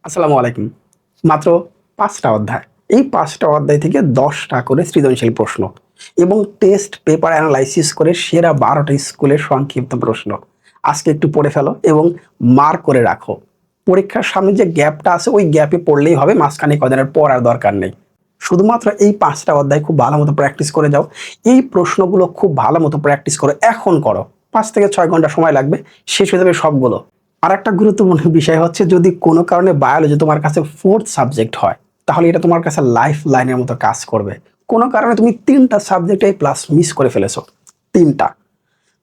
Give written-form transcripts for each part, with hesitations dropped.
আসসালামু আলাইকুম। মাত্র ৫টা অধ্যায়। এই ৫টা অধ্যায় থেকে ১০টা করে সৃজনশীল প্রশ্ন এবং টেস্ট পেপার অ্যানালাইসিস করে সেরা ১২টা স্কুলের সংক্ষিপ্ত প্রশ্ন। আজকে একটু পড়ে ফেলো এবং মার্ক করে রাখো। পরীক্ষার সামনে যে গ্যাপটা আছে ওই গ্যাপে পড়লেই হবে, মাঝখানে কদিনের পড়ার দরকার নেই। শুধুমাত্র এই ৫টা অধ্যায় খুব ভালো মতো প্র্যাকটিস করে যাও। এই প্রশ্নগুলো খুব ভালো মতো প্র্যাকটিস করো, এখন করো। ৫ থেকে ৬ ঘন্টা সময় লাগবে, শেষ হয়ে যাবে সবগুলো। আরেকটা গুরুত্বপূর্ণ বিষয় হচ্ছে, যদি কোনো কারণে বায়োলজি তোমার কাছে 4th সাবজেক্ট হয়, তাহলে এটা তোমার কাছে লাইফ লাইনের মতো কাজ করবে। কোনো কারণে তুমি 3টা সাবজেক্টে প্লাস মিস করে ফেলেছো। 3টা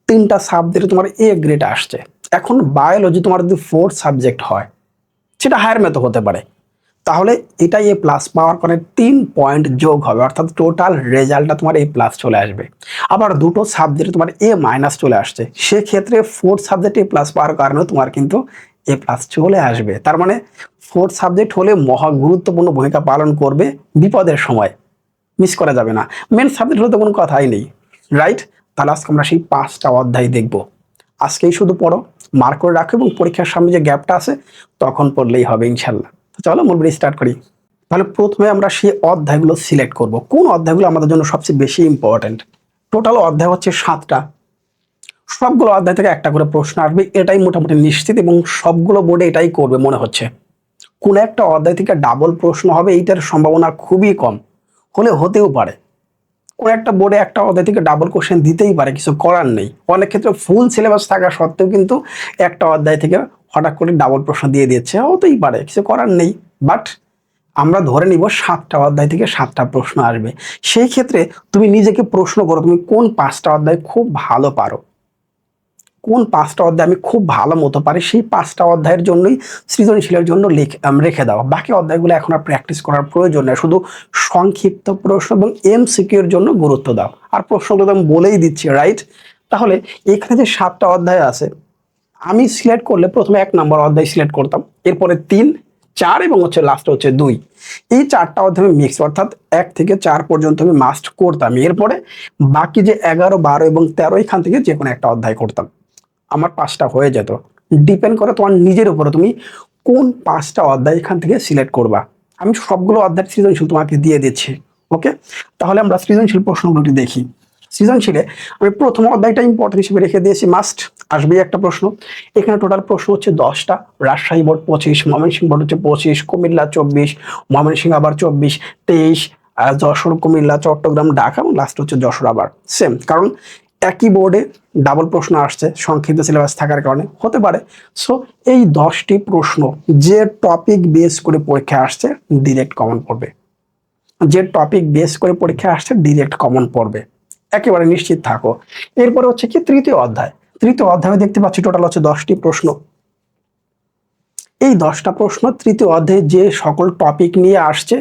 3টা সাবজেক্টে তোমার এ গ্রেড আসছে। এখন বায়োলজি তোমার যদি 4th সাবজেক্ট হয়, সেটা হায়ার ম্যাথও হতে পারে, তাহলে এটাই এ প্লাস পাওয়ার কারণে 3 পয়েন্ট যোগ হবে, অর্থাৎ টোটাল রেজাল্টটা তোমার এ প্লাস চলে আসবে। আবার দুটো সাবজেক্টে তোমার এ মাইনাস চলে আসছে, সেক্ষেত্রে 4th সাবজেক্টে এ প্লাস পাওয়ার কারণে তোমার কিন্তু এ প্লাস চলে আসবে। তার মানে 4th সাবজেক্ট হলে মহা গুরুত্বপূর্ণ ভূমিকা পালন করবে বিপদের সময়, মিস করা যাবে না। মেন সাবজেক্ট হলে তো কোনো কথাই নেই, রাইট? তাহলে আজকে আমরা সেই 5টা অধ্যায় দেখব। আজকেই শুধু পড়ো, মার্ক করে রাখো এবং পরীক্ষার সামনে যে গ্যাপটা আছে তখন পড়লেই হবে ইনশাল্লাহ। তো চলো মূল ভিডিও স্টার্ট করি। তাহলে প্রথমে আমরা সেই অধ্যায়গুলো সিলেক্ট করব, কোন অধ্যায়গুলো আমাদের জন্য সবচেয়ে বেশি ইম্পর্টেন্ট। টোটাল অধ্যায় হচ্ছে 7টা। সবগুলো অধ্যায় থেকে একটা করে প্রশ্ন আসবে, এটাই মোটামুটি নিশ্চিত, এবং সবগুলো বোর্ডে এটাই করবে মনে হচ্ছে। কোন একটা অধ্যায় থেকে ডাবল প্রশ্ন হবে এইটার সম্ভাবনা খুবই কম, হলে হতেও পারে। কোন একটা বোর্ডে একটা অধ্যায় থেকে ডাবল কোশ্চেন দিতেই পারে, কিছু করার নেই। অনেক ক্ষেত্রে ফুল সিলেবাস থাকা সত্ত্বেও কিন্তু একটা অধ্যায় থেকে হঠাৎ করে ডাবল প্রশ্ন দিয়ে দিচ্ছে, হতেই পারে, কিছু করার নেই। বাট আমরা ধরে নিব 7টা অধ্যায় থেকে 7টা প্রশ্ন আসবে। সেই ক্ষেত্রে তুমি নিজেকে প্রশ্ন করো, তুমি কোন 5টা অধ্যায় খুব ভালো পারো, কোন 5টা অধ্যায় আমি খুব ভালো মতো পারি, সেই 5টা অধ্যায়ের জন্যই সৃজনশীলের জন্য রেখে দাও। বাকি অধ্যায়গুলো এখন আর প্র্যাকটিস করার প্রয়োজন নেই, শুধু সংক্ষিপ্ত প্রশ্ন এবং এমসিকিউ এর জন্য গুরুত্ব দাও। আর প্রশ্নগুলো তো আমি বলেই দিচ্ছি, রাইট? তাহলে এখানে যে 7টা অধ্যায় আছে, আমি সিলেক্ট করলে প্রথমে 1 নম্বর অধ্যায় সিলেক্ট করতাম, এরপরে 3, 4 এবং লাস্ট হচ্ছে 2। এই 4টা অধ্যায় আমি মিক্স, অর্থাৎ 1 থেকে 4 পর্যন্ত আমি মাস্ট করতাম। এরপরে বাকি যে 11, 12 এবং 13, এখান থেকে যে কোনো একটা অধ্যায় করতাম, আমার 5টা হয়ে যেত। ডিপেন্ড করে তোমার নিজের উপরে, তুমি কোন 5টা অধ্যায় এখান থেকে সিলেক্ট করবা। আমি সবগুলো অধ্যায় সৃজনশীল তোমাকে দিয়ে দিচ্ছি। ওকে, তাহলে আমরা সৃজনশীল প্রশ্নগুলোটি দেখি। সৃজনশীলে আমি প্রথম অধ্যায়টা ইম্পর্টেন্ট হিসেবে রেখে দিয়েছি, মাস্ট আসবেই একটা প্রশ্ন। এখানে টোটাল প্রশ্ন হচ্ছে 10টা। রাজশাহী বোর্ড 25, ময়মনসিংহ বোর্ড হচ্ছে 25, কুমিল্লা 24, ময়মনসিংহ আবার 24, 23, যশোর, কুমিল্লা, চট্টগ্রাম, ঢাকা এবং লাস্ট হচ্ছে যশোর। আবার সেম, কারণ একই বোর্ডে ডাবল প্রশ্ন আসছে সংক্ষিপ্ত সিলেবাস থাকার কারণে, হতে পারে। সো এই 10টি প্রশ্ন যে টপিক বেস করে পরীক্ষা আসছে ডিরেক্ট কমন পড়বে, যে টপিক বেস করে পরীক্ষা আসছে ডিরেক্ট কমন পড়বে, একেবারে নিশ্চিত থাকো। এরপরে হচ্ছে কি তৃতীয় অধ্যায়। তৃতীয় অধ্যায়ে দেখতে পাচ্ছি টোটাল হচ্ছে 10টি প্রশ্ন। এই 10টা প্রশ্ন তৃতীয় অধ্যায়ে যে সকল টপিক নিয়ে আসছে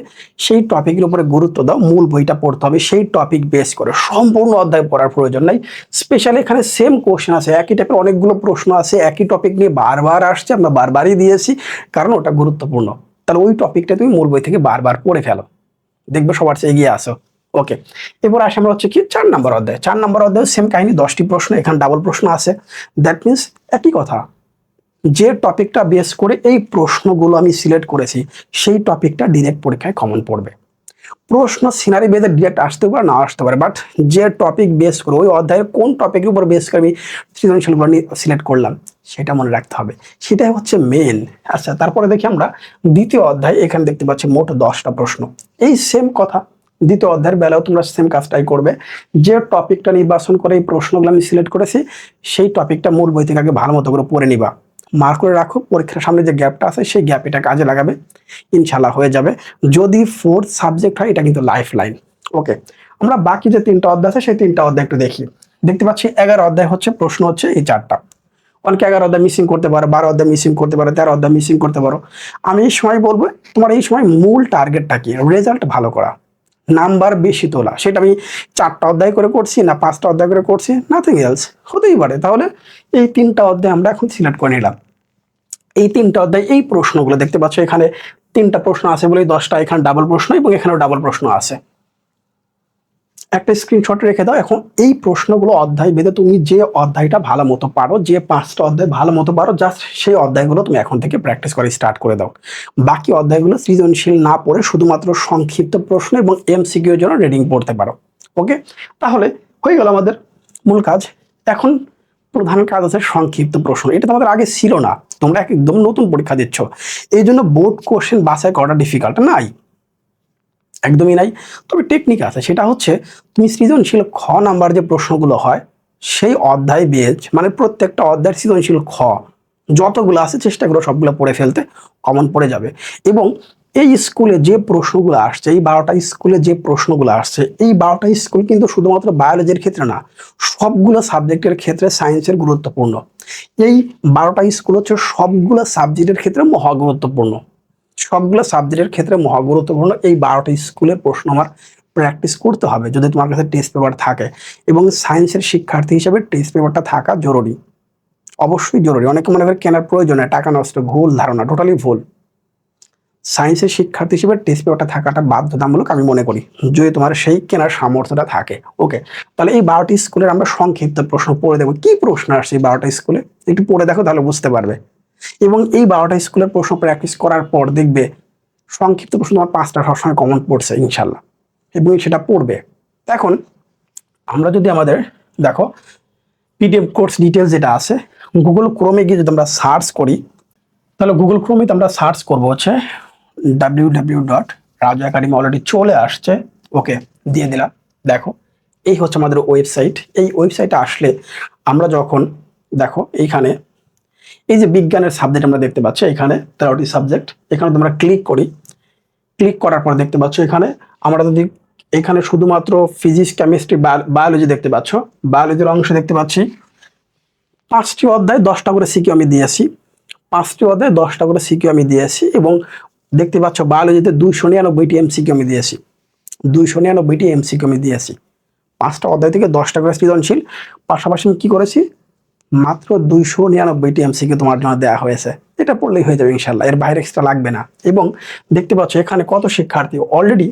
সেই টপিকের উপরে গুরুত্ব দাও, মূল বইটা পড়তে হবে সেই টপিক বেস করে, সম্পূর্ণ অধ্যায় পড়ার প্রয়োজন নাই। স্পেশালি এখানে সেম কোশ্চেন আছে, একই টাইপের অনেকগুলো প্রশ্ন আছে, একই টপিক নিয়ে বারবার আসছে, আমরা বারবারই দিয়েছি কারণ ওটা গুরুত্বপূর্ণ। তাহলে ওই টপিকটা তুমি মূল বই থেকে বারবার পড়ে ফেলো, দেখবে সবার চেয়ে এগিয়ে আসো। ওকে, এরপর আসে আমরা হচ্ছে কি 4 নম্বর অধ্যায়। 4 নম্বর অধ্যায় সেম কাহিনী, 10টি প্রশ্ন, এখানে ডাবল প্রশ্ন আছে। দ্যাট মিনস একই কথা, যে টপিকটা বেস করে এই প্রশ্নগুলো আমি সিলেক্ট করেছি সেই টপিকটা ডিরেক্ট পরীক্ষায় কমন পড়বে। প্রশ্ন সিনারি বেদে ডিরেক্ট আসতে পারে, না আসতে পারে, বাট যে টপিক বেস করে, ওই অধ্যায়ের কোন টপিকের উপর বেস করে আমি সৃজনশীল সিলেক্ট করলাম সেটা মনে রাখতে হবে, সেটাই হচ্ছে মেন। আচ্ছা, তারপরে দেখি আমরা দ্বিতীয় অধ্যায়। এখানে দেখতে পাচ্ছি মোট 10টা প্রশ্ন। এই সেম কথা, দ্বিতীয় অধ্যায়ের বেলাও তোমরা সেম কাজটাই করবে। যে টপিকটা নির্বাচন করে এই প্রশ্নগুলো আমি সিলেক্ট করেছি সেই টপিকটা মূল বই থেকে আগে ভালো মতো করে পড়ে নিবা, মার্ক করে রাখো। পরীক্ষার সামনে যে গ্যাপটা আছে সেই গ্যাপ এটা কাজে লাগাবে, ইনশাল্লাহ হয়ে যাবে। যদি 4th সাবজেক্ট হয় এটা কিন্তু লাইফ লাইন। ওকে, আমরা বাকি যে 3টা অধ্যায় আছে সেই 3টা অধ্যায় একটু দেখি। দেখতে পাচ্ছি 11 অধ্যায় হচ্ছে প্রশ্ন হচ্ছে এই 4টা। অনেকে 11 অধ্যায় মিসিং করতে পারো, 12 অধ্যায় মিসিং করতে পারো, 13 অধ্যায় মিসিং করতে পারো। আমি এই সময় বলবো, তোমার এই সময় মূল টার্গেটটা কি, রেজাল্ট ভালো করা, নাম্বার বেশি তোলা। সেটা আমি 4টা অধ্যায় করে করছি না 5টা অধ্যায় করে করছি, নাথিং এলস, হতেই পারে। তাহলে এই 3টা অধ্যায় আমরা এখন সিলেক্ট করে নিলাম। এই 3টা অধ্যায় এই প্রশ্নগুলো দেখতে পাচ্ছ, এখানে 3টা প্রশ্ন আছে বলেই 10টা, এখানে ডাবল প্রশ্ন এবং এখানেও ডাবল প্রশ্ন আছে। একটা স্ক্রিনশট রেখে দাও। এখন এই প্রশ্নগুলো অধ্যায় ভেদে তুমি যে অধ্যায়টা ভালো মতো পারো, যে 5টা অধ্যায় ভালো মতো পারো, জাস্ট সেই অধ্যায়গুলো তুমি এখন থেকে প্র্যাকটিস করে স্টার্ট করে দাও। বাকি অধ্যায়গুলো সৃজনশীল না পড়ে শুধুমাত্র সংক্ষিপ্ত প্রশ্ন এবং এমসিকিউর জন্য রিডিং পড়তে পারো। ওকে, তাহলে হয়ে গেল আমাদের মূল কাজ। এখন প্রধান কাজ আছে সংক্ষিপ্ত প্রশ্ন। এটা তোমাদের আগে ছিল না, তোমরা একদম নতুন পরীক্ষা দিচ্ছ, এই জন্য বোর্ড কোশ্চেন বাছাই করাটা ডিফিকাল্ট নাই, একদমই নাই। তবে টেকনিক আছে, সেটা হচ্ছে তুমি সৃজনশীল খ নাম্বার যে প্রশ্নগুলো হয় সেই অধ্যায় বেজ, মানে প্রত্যেকটা অধ্যায়ের সৃজনশীল খ যতগুলো আছে চেষ্টা করো সবগুলো পড়ে ফেলতে, কমন পড়ে যাবে। এবং এই স্কুলে যে প্রশ্নগুলো আসছে, এই 12টা স্কুলে যে প্রশ্নগুলো আসছে, এই 12টা স্কুল কিন্তু শুধুমাত্র বায়োলজির ক্ষেত্রে না, সবগুলো সাবজেক্টের ক্ষেত্রে সায়েন্সের গুরুত্বপূর্ণ। এই 12টা স্কুল হচ্ছে সবগুলো সাবজেক্টের ক্ষেত্রে মহা গুরুত্বপূর্ণ, সবগুলো সাবজেক্টের ক্ষেত্রে মহা গুরুত্বপূর্ণ। এই 12টা স্কুলের প্রশ্ন আমার প্র্যাকটিস করতে হবে যদি তোমার কাছে টেস্ট পেপার থাকে, এবং সায়েন্সের শিক্ষার্থী হিসেবে টেস্ট পেপারটা থাকা জরুরি, অবশ্যই জরুরি। অনেকে মনে করে কেনার প্রয়োজন নেই, টাকা নষ্ট, ভুল ধারণা, টোটালি ভুল। সায়েন্সের শিক্ষার্থী হিসেবে টেস্ট পেপারটা থাকাটা বাধ্যতামূলক আমি মনে করি, যদি তোমার সেই কেনার সামর্থ্যটা থাকে। ওকে, তাহলে এই 12টি স্কুলের আমরা সংক্ষিপ্ত প্রশ্ন পড়ে দেবো। কি প্রশ্ন আসছে এই 12টা স্কুলে একটু পড়ে দেখো, তাহলে বুঝতে পারবে। এবং এই 12টা স্কুলের প্রশ্ন প্র্যাকটিস করার পর দেখবে সংক্ষিপ্ত প্রশ্ন তোমার 5টা সবসময় কমন পড়ছে ইনশাল্লাহ, এবং সেটা পড়বে। এখন আমরা যদি আমাদের দেখো পিডিএফ কোর্স ডিটেলস যেটা আছে, গুগল ক্রোমে গিয়ে যদি আমরা সার্চ করি, তাহলে গুগল ক্রোমে আমরা সার্চ করবো হচ্ছে www.raju academy, অলরেডি চলে আসছে। ওকে, দিয়ে দিলাম। দেখো এই হচ্ছে আমাদের ওয়েবসাইট। এই ওয়েবসাইটে আসলে আমরা যখন দেখো এইখানে এই যে বিজ্ঞানের সাবজেক্ট আমরা দেখতে পাচ্ছি, এখানে 13টি সাবজেক্ট, এখানে তোমরা ক্লিক করি, ক্লিক করার পর দেখতে পাচ্ছ এখানে আমরা যদি এখানে শুধুমাত্র ফিজিক্স, কেমিস্ট্রি, বায়োলজি দেখতে পাচ্ছ, বায়োলজির অংশ দেখতে পাচ্ছি। 5টি অধ্যায় 10টা করে সিকিউ আমি দিয়েছি, 5টি অধ্যায় 10টা করে সিকিউ আমি দিয়েছি। এবং দেখতে পাচ্ছ বায়োলজিতে 299টি এমসিকিউ আমি দিয়েছি, 299টি এমসিকিউ আমি দিয়েছি। 5টা অধ্যায় থেকে 10টা করে সৃজনশীল, পাশাপাশি আমি কি করেছি, মাত্র 299টি এমসিকিউ তোমার জন্য দেওয়া হয়েছে। এটা পড়লেই হয়ে যাবে ইনশাল্লাহ, এর বাইরে এক্সট্রা লাগবে না। এবং দেখতে পাচ্ছ এখানে কত শিক্ষার্থী, অলরেডি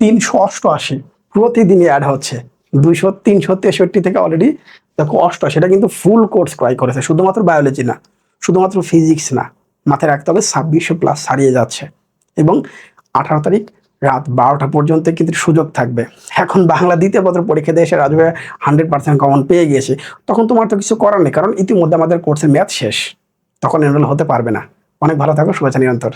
388 প্রতিদিনই অ্যাড হচ্ছে। 363 থেকে অলরেডি দেখো 88, সেটা কিন্তু ফুল কোর্স ক্রয় করেছে, শুধুমাত্র বায়োলজি না, শুধুমাত্র ফিজিক্স না। মাথায় রাখতে হবে 2600+ ছাড়িয়ে যাচ্ছে। এবং 18 তারিখ রাত 12টা পর্যন্ত কিন্তু সুযোগ থাকবে। এখন বাংলা দ্বিতীয় পত্র পরীক্ষা দিয়ে এসে রাজু 100% কমন পেয়ে গিয়েছে, তখন তোমার তো কিছু করার নেই, কারণ ইতিমধ্যে আমাদের কোর্সের ম্যাথ শেষ, তখন এনরোল হতে পারবে না। অনেক ভালো থাকো, শুভেচ্ছা নিরন্তর।